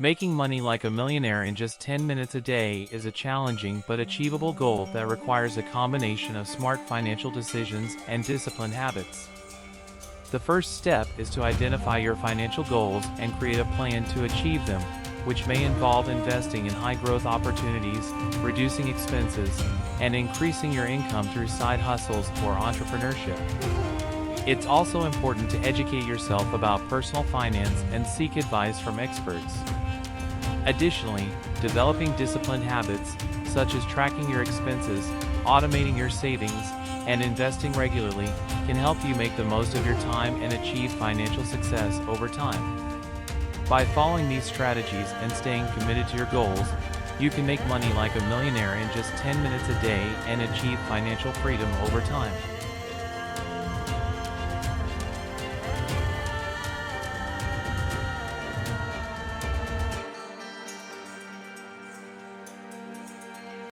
Making money like a millionaire in just 10 minutes a day is a challenging but achievable goal that requires a combination of smart financial decisions and disciplined habits. The first step is to identify your financial goals and create a plan to achieve them, which may involve investing in high-growth opportunities, reducing expenses, and increasing your income through side hustles or entrepreneurship. It's also important to educate yourself about personal finance and seek advice from experts. Additionally, developing disciplined habits, such as tracking your expenses, automating your savings, and investing regularly, can help you make the most of your time and achieve financial success over time. By following these strategies and staying committed to your goals, you can make money like a millionaire in just 10 minutes a day and achieve financial freedom over time.